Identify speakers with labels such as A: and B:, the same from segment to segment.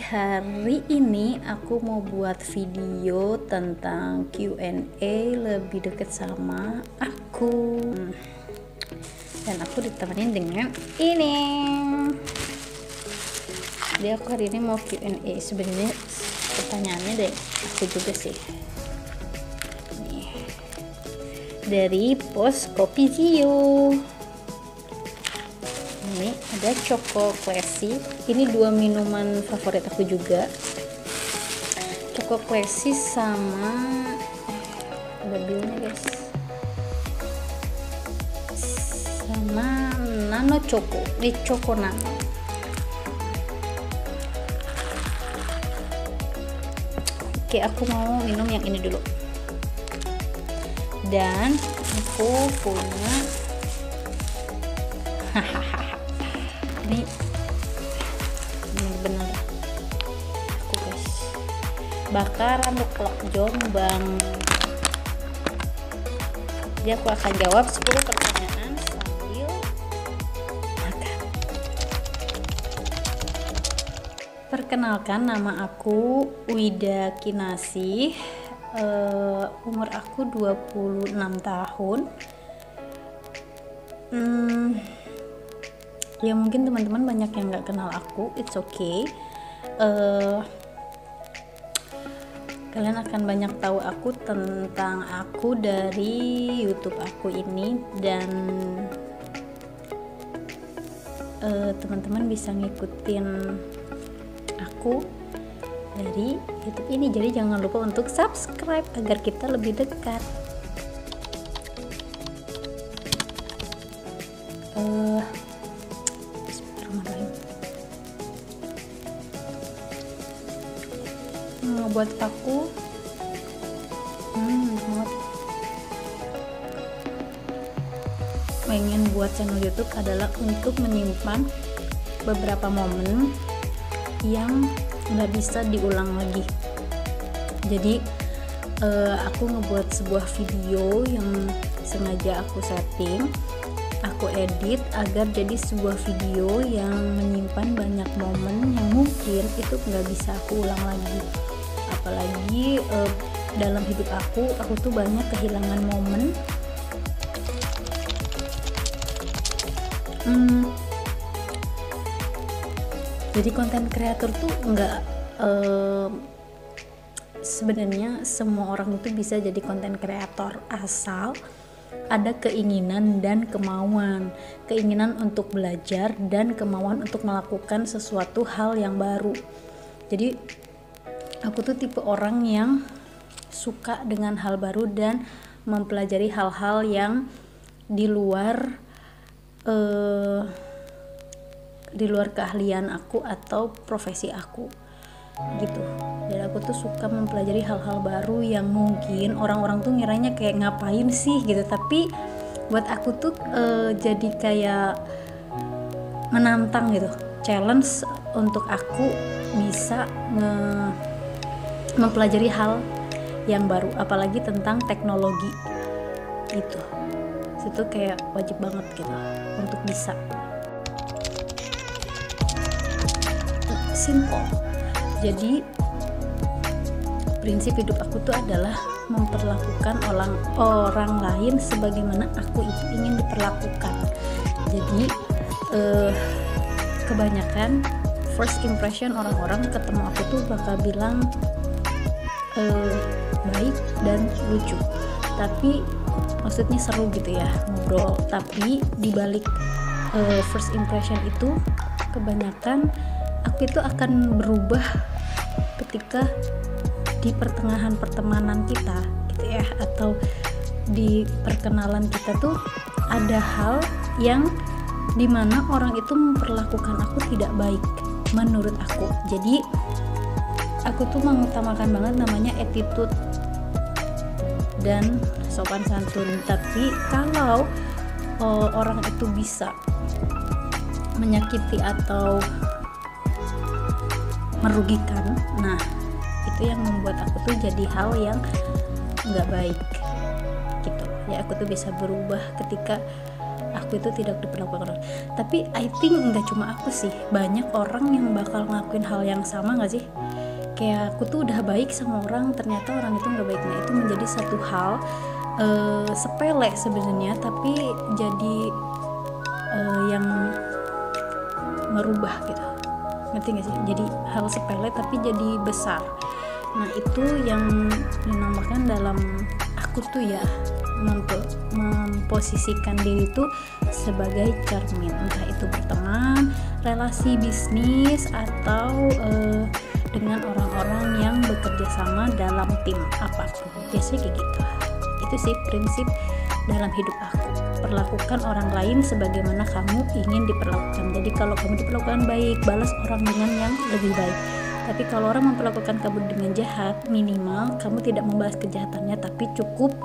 A: hari ini aku mau buat video tentang Q&A lebih dekat sama aku. Dan aku ditemenin dengan ini. Jadi aku hari ini mau Q&A. Sebenarnya pertanyaannya dari aku juga sih. Nih. Dari Post Kopi Zio. Ini ada Choco Classy. Ini dua minuman favorit aku juga. Choco Classy sama ada bilnya guys. Sama Nano Choco. Ini Choco Nano. Oke, aku mau minum yang ini dulu. Dan aku punya ini bener aku guys, bakaran Kelak Jombang. Jadi aku akan jawab 10 pertanyaan sambil makan. Perkenalkan, nama aku Wida Kinasih. Umur aku 26 tahun. Ya mungkin teman-teman banyak yang nggak kenal aku, it's okay. Kalian akan banyak tahu aku tentang aku dari YouTube aku ini, dan teman-teman bisa ngikutin aku dari YouTube ini. Jadi jangan lupa untuk subscribe agar kita lebih dekat. Buat aku pengen buat channel YouTube adalah untuk menyimpan beberapa momen yang nggak bisa diulang lagi. Jadi aku ngebuat sebuah video yang sengaja aku setting, aku edit agar jadi sebuah video yang menyimpan banyak momen yang mungkin itu nggak bisa aku ulang lagi. Apalagi dalam hidup aku tuh banyak kehilangan momen. Jadi konten kreator tuh nggak sebenarnya semua orang itu bisa jadi konten kreator asal ada keinginan dan kemauan, keinginan untuk belajar dan kemauan untuk melakukan sesuatu hal yang baru. Jadi aku tuh tipe orang yang suka dengan hal baru dan mempelajari hal-hal yang di luar keahlian aku atau profesi aku gitu. Dan aku tuh suka mempelajari hal-hal baru yang mungkin orang-orang tuh ngiranya kayak ngapain sih gitu, tapi buat aku tuh jadi kayak menantang gitu, challenge untuk aku bisa mempelajari hal yang baru, apalagi tentang teknologi gitu. Itu kayak wajib banget gitu untuk bisa. Simple. Jadi prinsip hidup aku tuh adalah memperlakukan orang lain sebagaimana aku itu ingin diperlakukan. Jadi kebanyakan first impression orang-orang ketemu aku tuh bakal bilang baik dan lucu, tapi maksudnya seru gitu ya ngobrol. Tapi dibalik first impression itu kebanyakan aku itu akan berubah ketika di pertengahan pertemanan kita gitu ya, atau di perkenalan kita tuh ada hal yang dimana orang itu memperlakukan aku tidak baik menurut aku. Jadi aku tuh mengutamakan banget namanya attitude dan sopan santun. Tapi kalau orang itu bisa menyakiti atau merugikan, nah itu yang membuat aku tuh jadi hal yang nggak baik gitu ya. Aku tuh bisa berubah ketika aku itu tidak diperlakukan orang. Tapi I think nggak cuma aku sih, banyak orang yang bakal ngelakuin hal yang sama nggak sih? Kayak aku tuh udah baik sama orang, ternyata orang itu nggak baik. Nah itu menjadi satu hal sepele sebenarnya, tapi jadi yang merubah gitu, ngerti gak sih? Jadi hal sepele tapi jadi besar. Nah itu yang dinamakan dalam aku tuh ya, memposisikan diri tuh sebagai cermin, entah itu berteman, relasi bisnis, atau dengan orang-orang yang bekerja sama dalam tim apapun. Biasanya kayak gitu. Itu sih prinsip dalam hidup aku. Perlakukan orang lain sebagaimana kamu ingin diperlakukan. Jadi kalau kamu diperlakukan baik, balas orang dengan yang lebih baik. Tapi kalau orang memperlakukan kamu dengan jahat, minimal kamu tidak membalas kejahatannya, tapi cukup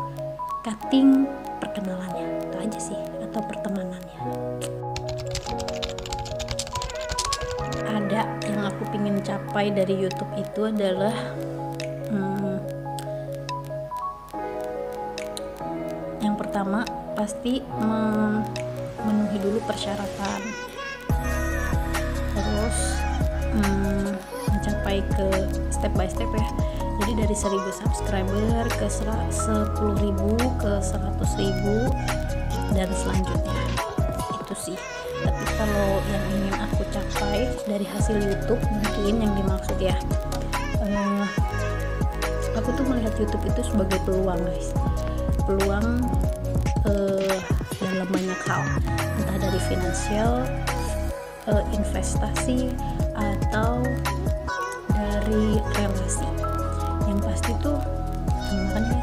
A: cutting perkenalannya. Itu aja sih, atau pertemanannya. Ada yang aku pingin capai dari YouTube itu adalah yang pertama pasti memenuhi dulu persyaratan, terus mencapai ke step by step ya. Jadi dari 1000 subscriber ke 10.000 ke 100.000 dan selanjutnya. Itu sih. Tapi kalau yang ingin aku capai dari hasil YouTube, mungkin yang dimaksud ya, aku tuh melihat YouTube itu sebagai peluang guys, peluang dalam banyak hal, entah dari finansial, investasi, atau dari relasi. Yang pasti tuh makanya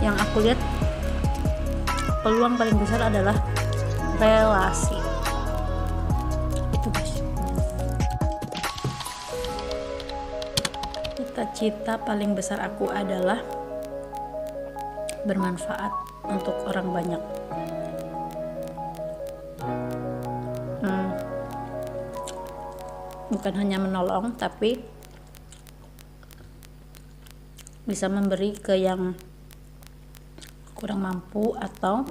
A: yang aku lihat peluang paling besar adalah relasi. Itu guys. Cita-cita paling besar aku adalah bermanfaat untuk orang banyak. Bukan hanya menolong, tapi bisa memberi ke yang kurang mampu, atau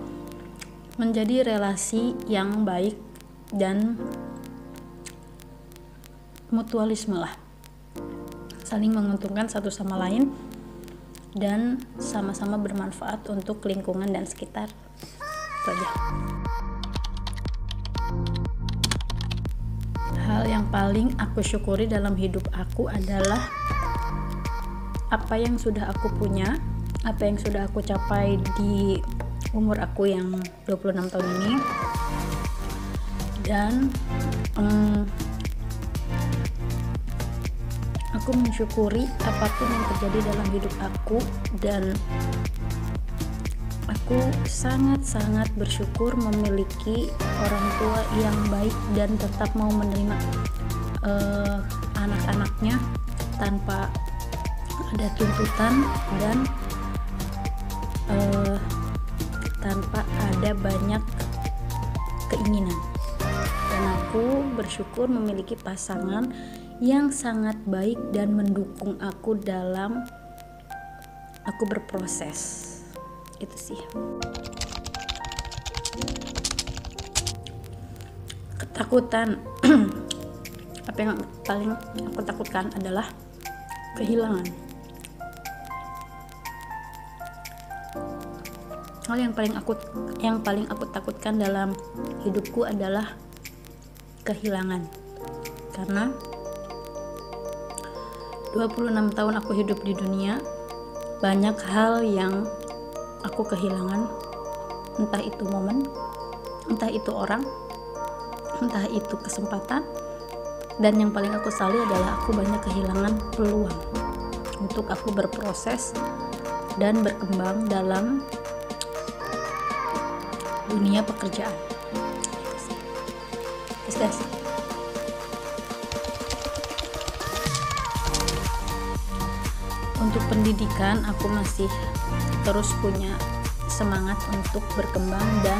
A: menjadi relasi yang baik dan mutualisme lah, saling menguntungkan satu sama lain dan sama-sama bermanfaat untuk lingkungan dan sekitar. Itu aja. Hal yang paling aku syukuri dalam hidup aku adalah apa yang sudah aku punya, apa yang sudah aku capai di umur aku yang 26 tahun ini. Dan aku mensyukuri apapun yang terjadi dalam hidup aku, dan aku sangat-sangat bersyukur memiliki orang tua yang baik dan tetap mau menerima anak-anaknya tanpa ada tuntutan dan tanpa ada banyak keinginan. Dan aku bersyukur memiliki pasangan yang sangat baik dan mendukung aku dalam aku berproses. Itu sih. Ketakutan. Apa yang paling aku takutkan adalah kehilangan. Hal yang paling aku takutkan dalam hidupku adalah kehilangan. Karena 26 tahun aku hidup di dunia, banyak hal yang aku kehilangan, entah itu momen, entah itu orang, entah itu kesempatan. Dan yang paling aku sesali adalah aku banyak kehilangan peluang untuk aku berproses dan berkembang dalam dunia pekerjaan. Guys, untuk pendidikan aku masih terus punya semangat untuk berkembang dan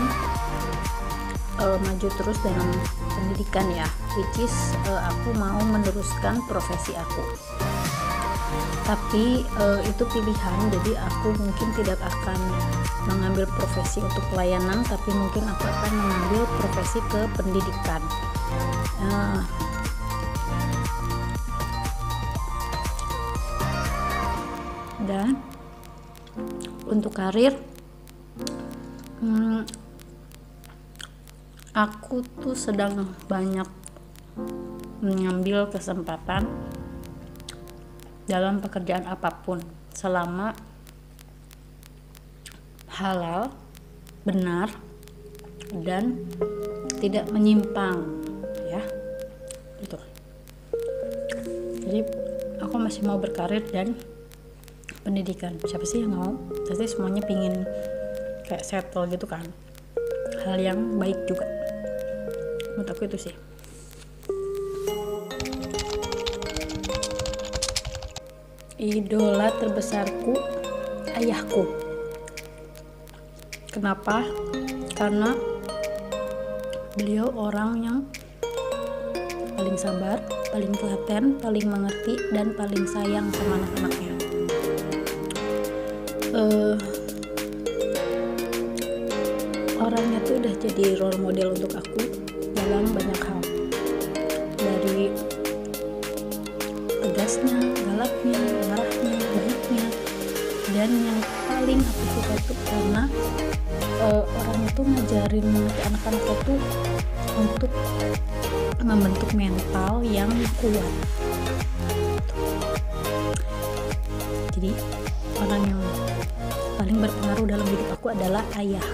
A: maju terus dalam pendidikan ya, which is aku mau meneruskan profesi aku. tapi itu pilihan, jadi aku mungkin tidak akan mengambil profesi untuk pelayanan, tapi mungkin aku akan mengambil profesi ke pendidikan. Dan untuk karir, aku tuh sedang banyak mengambil kesempatan dalam pekerjaan apapun selama halal, benar, dan tidak menyimpang, ya gitu. Jadi aku masih mau berkarir dan pendidikan. Siapa sih yang mau? Pasti semuanya pingin kayak settle gitu kan, hal yang baik juga menurut aku itu sih. Idola terbesarku ayahku. Kenapa? Karena beliau orang yang paling sabar, paling telaten, paling mengerti, dan paling sayang sama anak-anaknya. Orangnya tuh udah jadi role model untuk aku dalam banyak hal, dari tegasnya, galaknya, marahnya, baiknya, dan yang paling aku suka tuh karena orang itu ngajarin anak-anaknya tuh untuk membentuk mental yang kuat. Jadi orang yang paling berpengaruh dalam hidup aku adalah ayah.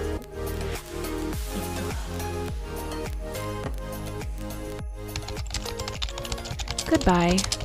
B: Goodbye.